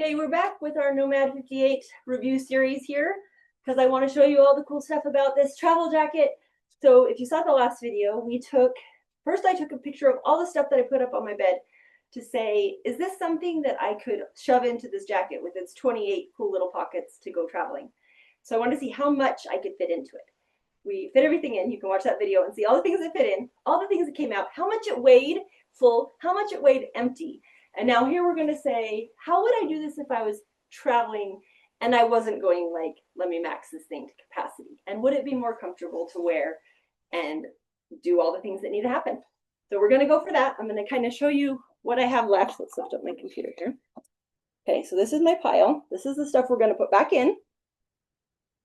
Okay, we're back with our Nomad58 review series here because I want to show you all the cool stuff about this travel jacket. So if you saw the last video, first I took a picture of all the stuff that I put up on my bed to say, is this something that I could shove into this jacket with its 28 cool little pockets to go traveling? So I wanted to see how much I could fit into it. We fit everything in. You can watch that video and see all the things that fit in, all the things that came out, how much it weighed full, how much it weighed empty. And now here we're going to say, how would I do this if I was traveling and I wasn't going like, let me max this thing to capacity? And would it be more comfortable to wear and do all the things that need to happen? So we're going to go for that. I'm going to kind of show you what I have left. Let's lift up my computer here. Okay, so this is my pile. This is the stuff we're going to put back in.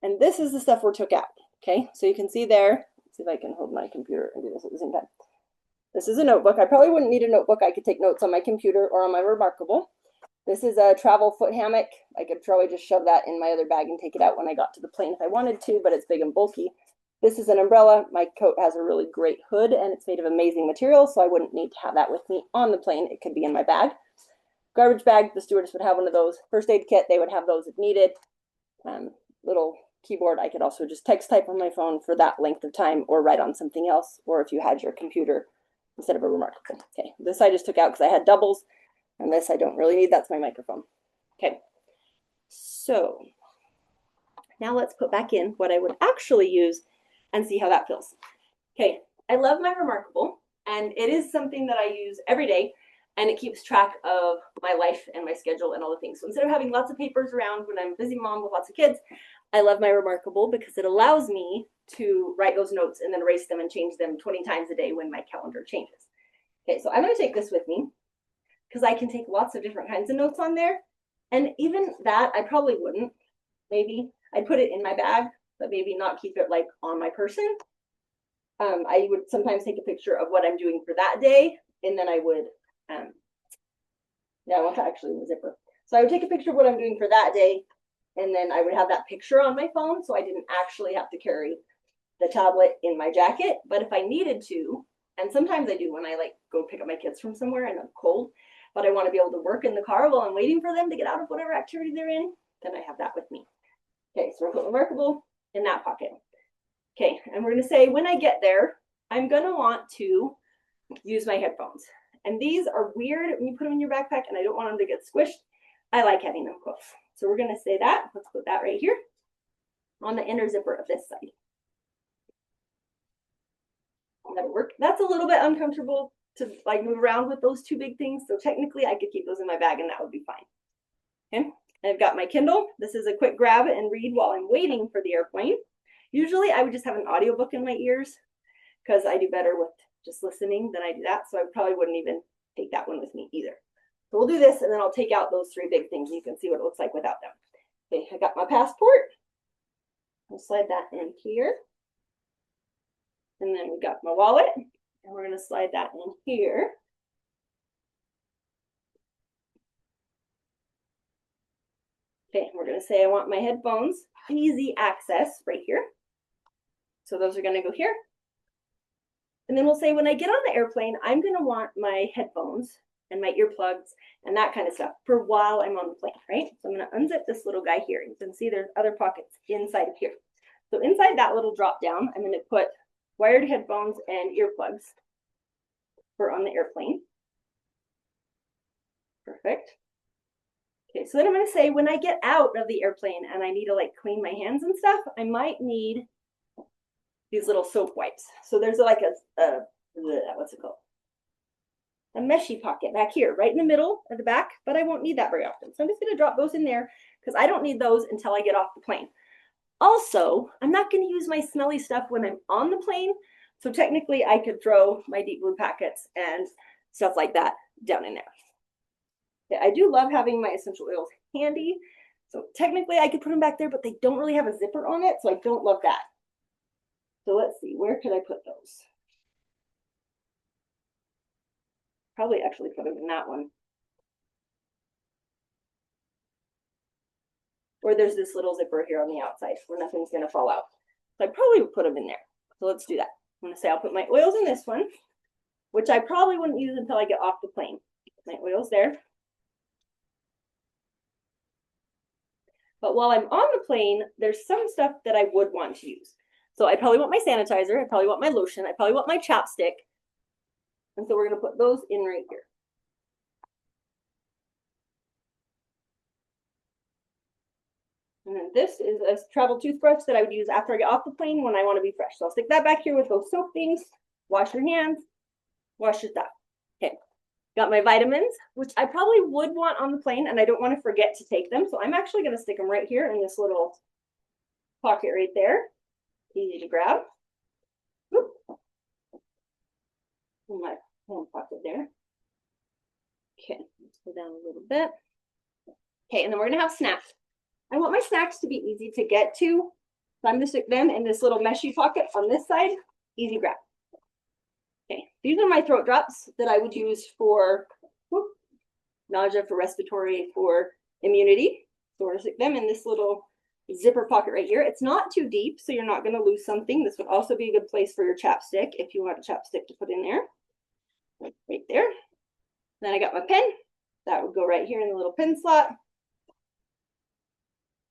And this is the stuff we took out. Okay, so you can see there. Let's see if I can hold my computer and do this at the same time. This is a notebook. I probably wouldn't need a notebook. I could take notes on my computer or on my Remarkable. This is a travel foot hammock. I could probably just shove that in my other bag and take it out when I got to the plane if I wanted to, but it's big and bulky. This is an umbrella. My coat has a really great hood and it's made of amazing material, so I wouldn't need to have that with me on the plane. It could be in my bag. Garbage bag, the stewardess would have one of those. First aid kit, they would have those if needed. Little keyboard, I could also just text type on my phone for that length of time or write on something else, or if you had your computer instead of a Remarkable. Okay, this I just took out because I had doubles, and this I don't really need. That's my microphone. Okay, so now let's put back in what I would actually use and see how that feels. Okay, I love my Remarkable, and it is something that I use every day, and it keeps track of my life and my schedule and all the things. So instead of having lots of papers around when I'm a busy mom with lots of kids, I love my Remarkable because it allows me to write those notes and then erase them and change them 20 times a day when my calendar changes. Okay, so I'm going to take this with me because I can take lots of different kinds of notes on there. And even that, I probably wouldn't. Maybe I'd put it in my bag, but maybe not keep it like on my person. I would sometimes take a picture of what I'm doing for that day, and then I would, I want to actually zipper. So I would take a picture of what I'm doing for that day, and then I would have that picture on my phone, so I didn't actually have to carry the tablet in my jacket. But if I needed to, and sometimes I do when I like go pick up my kids from somewhere and I'm cold, but I want to be able to work in the car while I'm waiting for them to get out of whatever activity they're in, then I have that with me. Okay, so we'll put Remarkable in that pocket. Okay, and we're going to say when I get there, I'm going to want to use my headphones. And these are weird when you put them in your backpack, and I don't want them to get squished. I like having them close. So we're going to say that. Let's put that right here on the inner zipper of this side. That'll work. That's a little bit uncomfortable to like move around with those two big things. So technically I could keep those in my bag and that would be fine. Okay. I've got my Kindle. This is a quick grab and read while I'm waiting for the airplane. Usually I would just have an audiobook in my ears because I do better with just listening than I do that. So I probably wouldn't even take that one with me either. So we'll do this and then I'll take out those three big things and you can see what it looks like without them. Okay, I got my passport. I'll slide that in here. And then we've got my wallet, and we're going to slide that in here. Okay, we're going to say I want my headphones, easy access right here. So those are going to go here. And then we'll say when I get on the airplane, I'm going to want my headphones and my earplugs and that kind of stuff for while I'm on the plane, right? So I'm going to unzip this little guy here. You can see there's other pockets inside of here. So inside that little drop down, I'm going to put wired headphones and earplugs for on the airplane. Perfect. Okay, so then I'm going to say when I get out of the airplane and I need to like clean my hands and stuff, I might need these little soap wipes. So there's like what's it called? A meshy pocket back here, right in the middle at the back, but I won't need that very often. So I'm just going to drop those in there because I don't need those until I get off the plane. Also, I'm not going to use my smelly stuff when I'm on the plane. So technically I could throw my deep blue packets and stuff like that down in there. Okay, I do love having my essential oils handy. So technically I could put them back there, but they don't really have a zipper on it. So I don't love that. So let's see, where could I put those? Probably actually put them in that one. Or there's this little zipper here on the outside where nothing's going to fall out. So I probably would put them in there. So let's do that. I'm going to say I'll put my oils in this one, which I probably wouldn't use until I get off the plane. My oils there. But while I'm on the plane, there's some stuff that I would want to use. So I probably want my sanitizer, I probably want my lotion, I probably want my chapstick. And so we're gonna put those in right here. And then this is a travel toothbrush that I would use after I get off the plane when I want to be fresh. So I'll stick that back here with those soap things. Wash your hands, wash your stuff. Okay, got my vitamins, which I probably would want on the plane, and I don't want to forget to take them. So I'm actually going to stick them right here in this little pocket right there. Easy to grab. Oop. In my home pocket there. Okay, let's go down a little bit. Okay, and then we're going to have snacks. I want my snacks to be easy to get to. So I'm going to stick them in this little meshy pocket on this side. Easy grab. Okay, these are my throat drops that I would use for nausea, for respiratory, for immunity. So we're going to stick them in this little zipper pocket right here. It's not too deep, so you're not going to lose something. This would also be a good place for your chapstick if you want a chapstick to put in there. Right there. Then I got my pen. That would go right here in the little pen slot.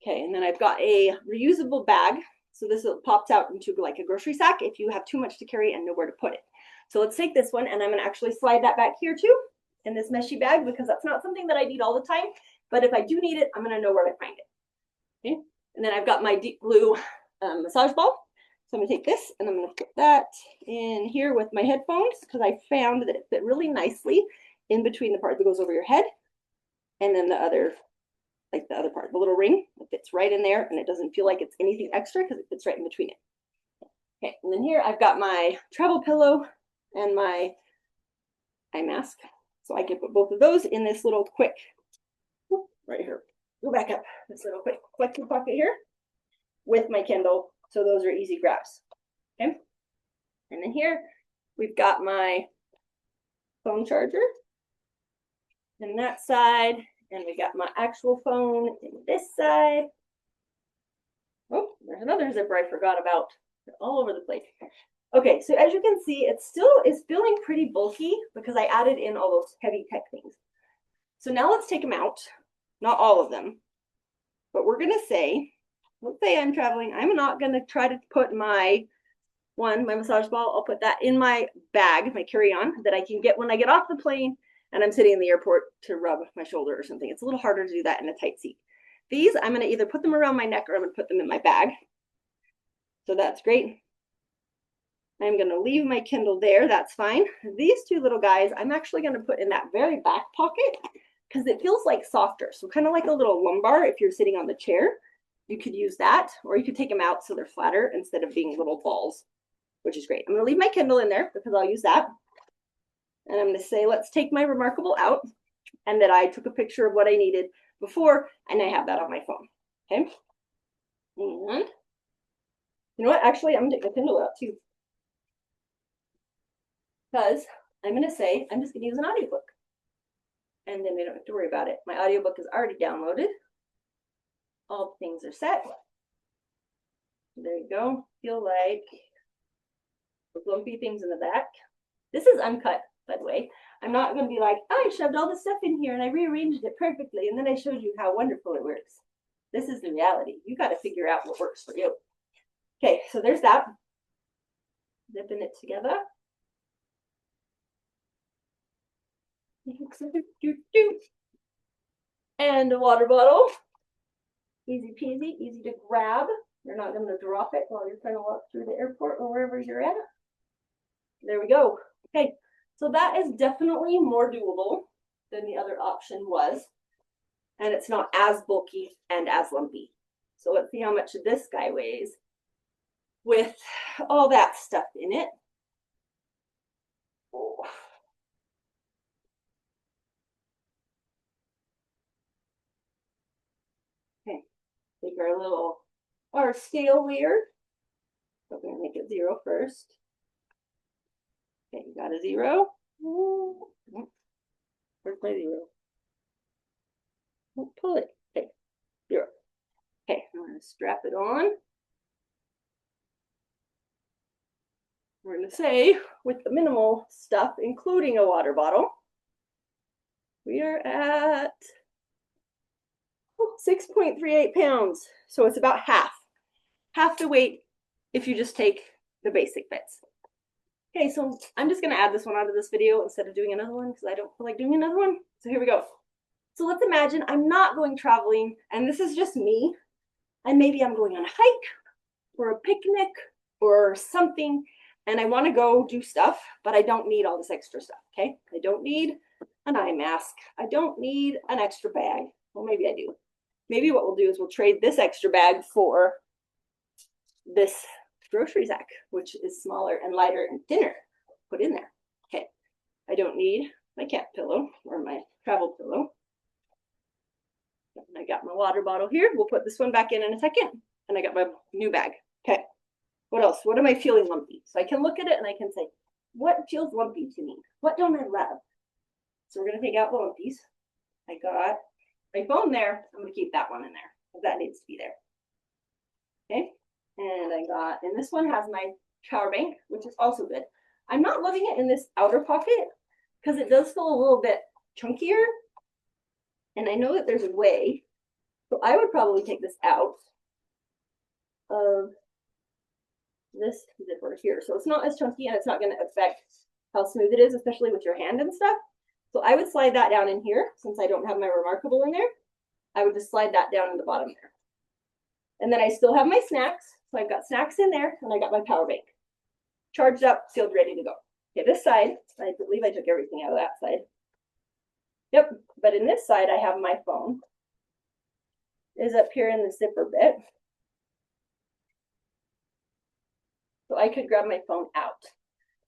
Okay, and then I've got a reusable bag. So this pops out into like a grocery sack if you have too much to carry and nowhere to put it. So let's take this one, and I'm going to actually slide that back here too in this meshy bag, because that's not something that I need all the time. But if I do need it, I'm going to know where to find it. Okay, and then I've got my deep blue massage ball. So I'm going to take this and I'm going to put that in here with my headphones, because I found that it fit really nicely in between the part that goes over your head and then the other, like the other part, the little ring. It fits right in there, and it doesn't feel like it's anything extra because it fits right in between it. Okay, and then here I've got my travel pillow and my eye mask. So I can put both of those in this little quick, right here, go back up, this little quick collecting pocket here with my Kindle. So those are easy grabs. Okay, and then here we've got my phone charger in that side, and we got my actual phone in this side. Oh, there's another zipper I forgot about. They're all over the place. Okay, so as you can see, it still is feeling pretty bulky because I added in all those heavy tech things. So now let's take them out. Not all of them, but we're gonna say, let's say I'm traveling. I'm not gonna try to put my massage ball. I'll put that in my bag, my carry-on, that I can get when I get off the plane and I'm sitting in the airport to rub my shoulder or something. It's a little harder to do that in a tight seat. These, I'm gonna either put them around my neck or I'm gonna put them in my bag. So that's great. I'm going to leave my Kindle there. That's fine. These two little guys, I'm actually going to put in that very back pocket because it feels like softer. So kind of like a little lumbar if you're sitting on the chair. You could use that, or you could take them out so they're flatter instead of being little balls, which is great. I'm going to leave my Kindle in there because I'll use that. And I'm going to say, let's take my Remarkable out, and that I took a picture of what I needed before, and I have that on my phone. Okay. And you know what? Actually, I'm going to take my Kindle out too, because I'm going to say, I'm just going to use an audiobook. And then we don't have to worry about it. My audiobook is already downloaded. All the things are set. There you go. Feel like the lumpy things in the back. This is uncut, by the way. I'm not going to be like, oh, I shoved all this stuff in here and I rearranged it perfectly, and then I showed you how wonderful it works. This is the reality. You got to figure out what works for you. Okay, so there's that. Zipping it together. And a water bottle. Easy peasy, easy to grab. You're not going to drop it while you're trying to walk through the airport or wherever you're at. There we go. Okay, so that is definitely more doable than the other option was. And it's not as bulky and as lumpy. So let's see how much this guy weighs with all that stuff in it. Oh. Okay, take our scale here. So we're gonna make it 0 first. Okay, you got a 0. Where's my 0? Don't pull it. Okay, 0. Okay, I'm gonna strap it on. We're gonna say, with the minimal stuff, including a water bottle, we are at 6.38 pounds. So it's about half the weight if you just take the basic bits. Okay, so I'm just gonna add this one onto this video instead of doing another one because I don't feel like doing another one. So here we go. So let's imagine I'm not going traveling and this is just me. And maybe I'm going on a hike or a picnic or something and I want to go do stuff, but I don't need all this extra stuff, okay? I don't need an eye mask. I don't need an extra bag. Well, maybe I do. Maybe what we'll do is we'll trade this extra bag for this grocery sack, which is smaller and lighter and thinner. Put in there. Okay. I don't need my cat pillow or my travel pillow. And I got my water bottle here. We'll put this one back in a second. And I got my new bag. Okay. What else? What am I feeling lumpy? So I can look at it and I can say, what feels lumpy to me? What don't I love? So we're going to take out the lumpies. I got my phone there. I'm going to keep that one in there because that needs to be there. Okay. And I got, and this one has my power bank, which is also good. I'm not loving it in this outer pocket because it does feel a little bit chunkier. And I know that there's a way. So I would probably take this out of this zipper here. So it's not as chunky and it's not going to affect how smooth it is, especially with your hand and stuff. So I would slide that down in here since I don't have my Remarkable in there. I would just slide that down in the bottom there. And then I still have my snacks. So I've got snacks in there and I got my power bank. Charged up, sealed, ready to go. Okay, this side, I believe I took everything out of that side. Yep, but in this side, I have my phone. Is up here in the zipper bit. So I could grab my phone out.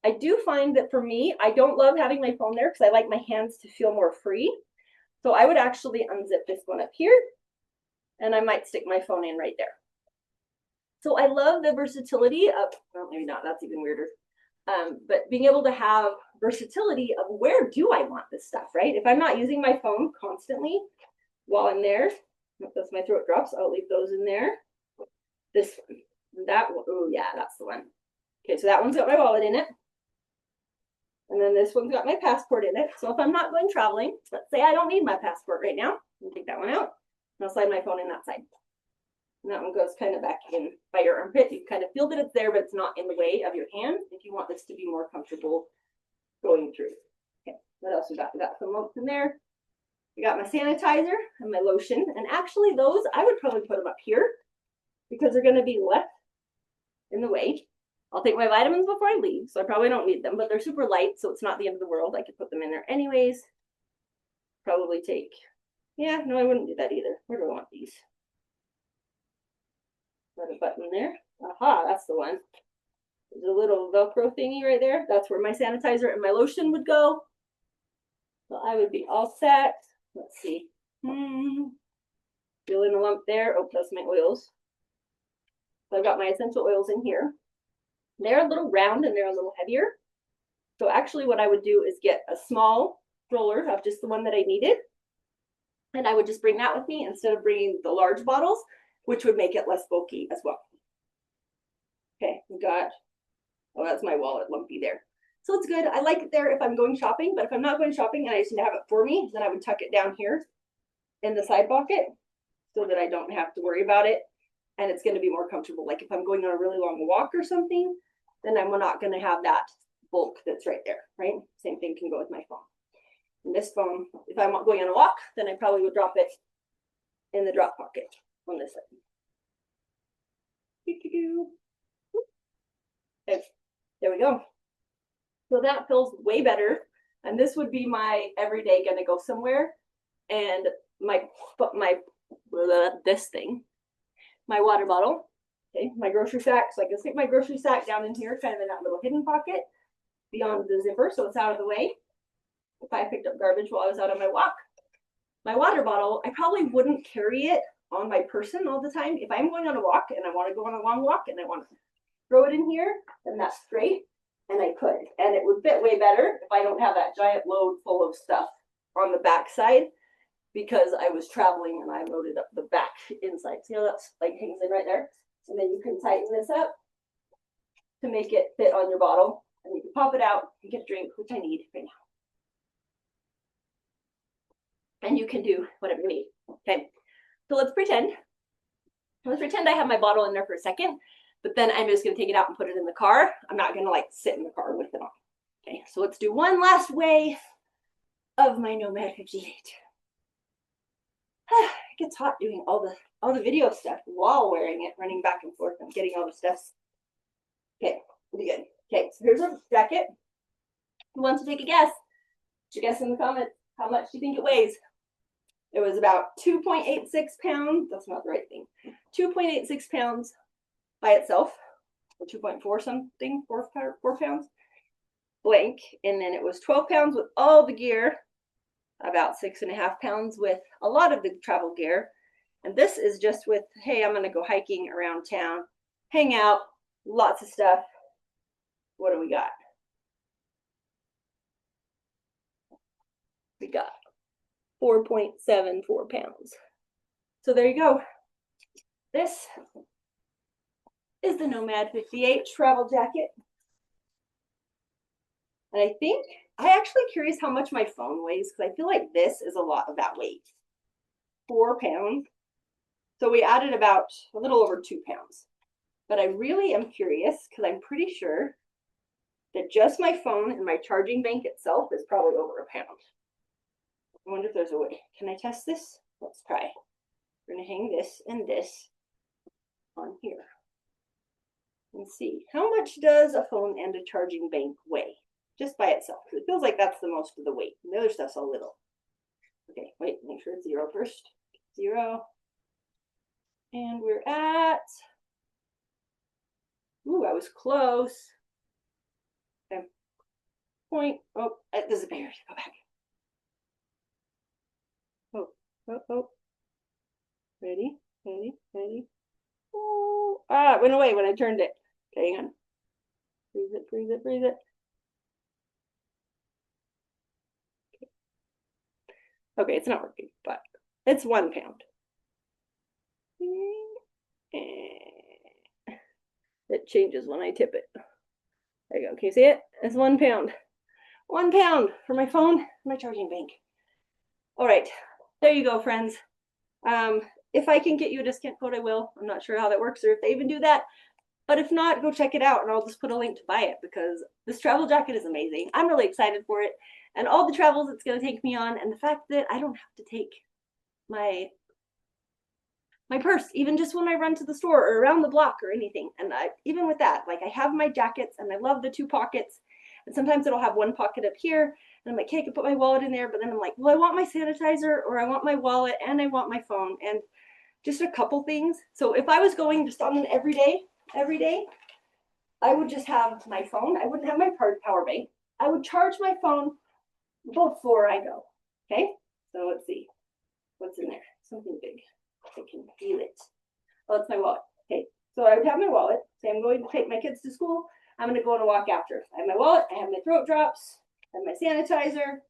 I do find that for me, I don't love having my phone there because I like my hands to feel more free. So I would actually unzip this one up here and I might stick my phone in right there. So I love the versatility of, well, maybe not, that's even weirder. But being able to have versatility of where do I want this stuff, right? If I'm not using my phone constantly while I'm there, that's my throat drops, I'll leave those in there. This one, that one, oh yeah, that's the one. Okay, so that one's got my wallet in it. And then this one's got my passport in it. So if I'm not going traveling, let's say I don't need my passport right now, I'll take that one out and I'll slide my phone in that side. And that one goes kind of back in by your armpit. You kind of feel that it's there, but it's not in the way of your hand if you want this to be more comfortable going through. Okay, what else we got? We got some lumps in there. We got my sanitizer and my lotion. And actually those, I would probably put them up here because they're going to be left in the way. I'll take my vitamins before I leave, so I probably don't need them, but they're super light, so it's not the end of the world. I could put them in there anyways. Probably take, yeah, no, I wouldn't do that either. Where do I want these? Got a button there. Aha, that's the one. There's a little Velcro thingy right there. That's where my sanitizer and my lotion would go. So I would be all set. Let's see. Feeling a lump there. Oh, that's my oils. So I've got my essential oils in here. They're a little round and they're a little heavier. So actually what I would do is get a small roller of just the one that I needed. And I would just bring that with me instead of bringing the large bottles, which would make it less bulky as well. Okay, we got, oh, that's my wallet lumpy there. So it's good. I like it there if I'm going shopping, but if I'm not going shopping and I just need to have it for me, then I would tuck it down here in the side pocket so that I don't have to worry about it. And it's going to be more comfortable. Like if I'm going on a really long walk or something, then I'm not going to have that bulk that's right there, right? Same thing can go with my phone. And this phone, if I'm going on a walk, then I probably would drop it in the drop pocket on this side. Okay, there we go. So that feels way better. And this would be my everyday gonna go somewhere. And this thing, my water bottle, okay, my grocery sack. So I can stick my grocery sack down in here, kind of in that little hidden pocket beyond the zipper, so it's out of the way. If I picked up garbage while I was out on my walk. My water bottle, I probably wouldn't carry it on my person all the time. If I'm going on a walk and I want to go on a long walk and I want to throw it in here, then that's great. And I could. And it would fit way better if I don't have that giant load full of stuff on the back side because I was traveling and I loaded up the back inside. See how that's like hangs in right there? And then you can tighten this up to make it fit on your bottle. And you can pop it out and get a drink, which I need right now. And you can do whatever you need. Okay. So let's pretend I have my bottle in there for a second, but then I'm just gonna take it out and put it in the car. I'm not gonna like sit in the car with it on. Okay, so let's do one last wave of my Nomad 58. It gets hot doing all the video stuff while wearing it, running back and forth and getting all the stuff. Okay, pretty good. Okay, so here's our jacket. Who wants to take a guess? Put your guess in the comments. How much do you think it weighs? It was about 2.86 pounds. That's not the right thing. 2.86 pounds by itself, or 2.4 something, 4 pounds blank. And then it was 12 pounds with all the gear, about 6.5 pounds with a lot of the travel gear. And this is just with, hey, I'm going to go hiking around town, hang out, lots of stuff. What do we got? We got 4.74 pounds. So there you go. This is the Nomad 58 Travel Jacket. And I actually curious how much my phone weighs, because I feel like this is a lot of that weight. 4 pounds. So we added about a little over 2 pounds. But I really am curious, because I'm pretty sure that just my phone and my charging bank itself is probably over a pound. I wonder if there's a way. Can I test this? Let's try. We're going to hang this and this on here and see how much does a phone and a charging bank weigh just by itself. It feels like that's the most of the weight. The other stuff's a little. Okay, wait, make sure it's 0 first. 0. And we're at, ooh, I was close. Okay. Point, oh, it disappeared. Go back. Oh. Ready. Oh, it went away when I turned it. Okay, hang on. Freeze it. Okay, it's not working, but it's 1 pound. It changes when I tip it. There you go. Can you see it? It's 1 pound. 1 pound for my phone and my charging bank. All right. There you go, friends. If I can get you a discount code, I will. I'm not sure how that works or if they even do that. But if not, go check it out and I'll just put a link to buy it because this travel jacket is amazing. I'm really excited for it and all the travels it's going to take me on, and the fact that I don't have to take my purse, even just when I run to the store or around the block or anything. And even with that, like I have my jackets and I love the 2 pockets. And sometimes it'll have 1 pocket up here. And I'm like, hey, I can put my wallet in there. But then I'm like, well, I want my sanitizer or I want my wallet and I want my phone and just a couple things. So if I was going just on an every day, I would just have my phone. I wouldn't have my power bank. I would charge my phone before I go. Okay, so let's see. What's in there? Something big. I can feel it. Oh, it's my wallet. Okay, so I would have my wallet. Say I'm going to take my kids to school. I'm going to go on a walk after. I have my wallet. I have my throat drops. I have my sanitizer.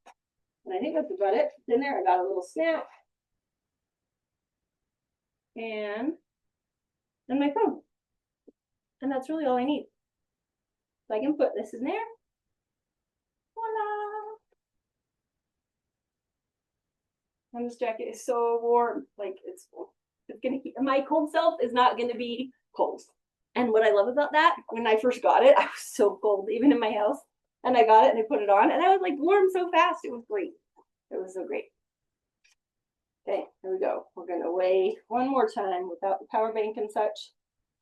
And I think that's about it. In there, I got a little snap. And my phone. And that's really all I need. So I can put this in there. Voila! And this jacket is so warm. Like it's gonna keep, my cold self is not gonna be cold. And what I love about that, when I first got it, I was so cold, even in my house. And I got it and I put it on and I was like warm so fast. It was great. It was so great. Okay, here we go. We're gonna weigh one more time without the power bank and such.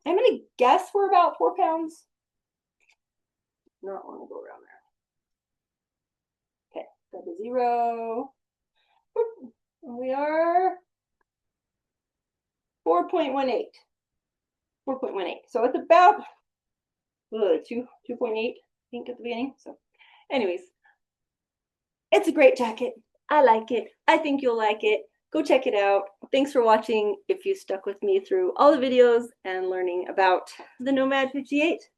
I'm gonna guess we're about 4 pounds. Not want to go around there. Okay, got the 0. And we are 4.18. 4.18. So it's about 2.8, I think, at the beginning. So anyways, it's a great jacket. I like it. I think you'll like it. Go check it out. Thanks for watching. If you stuck with me through all the videos and learning about the Nomad 58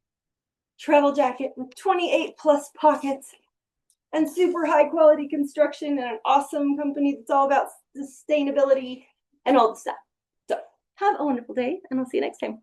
travel jacket with 28 plus pockets and super high quality construction and an awesome company that's all about sustainability and all the stuff. So have a wonderful day and I'll see you next time.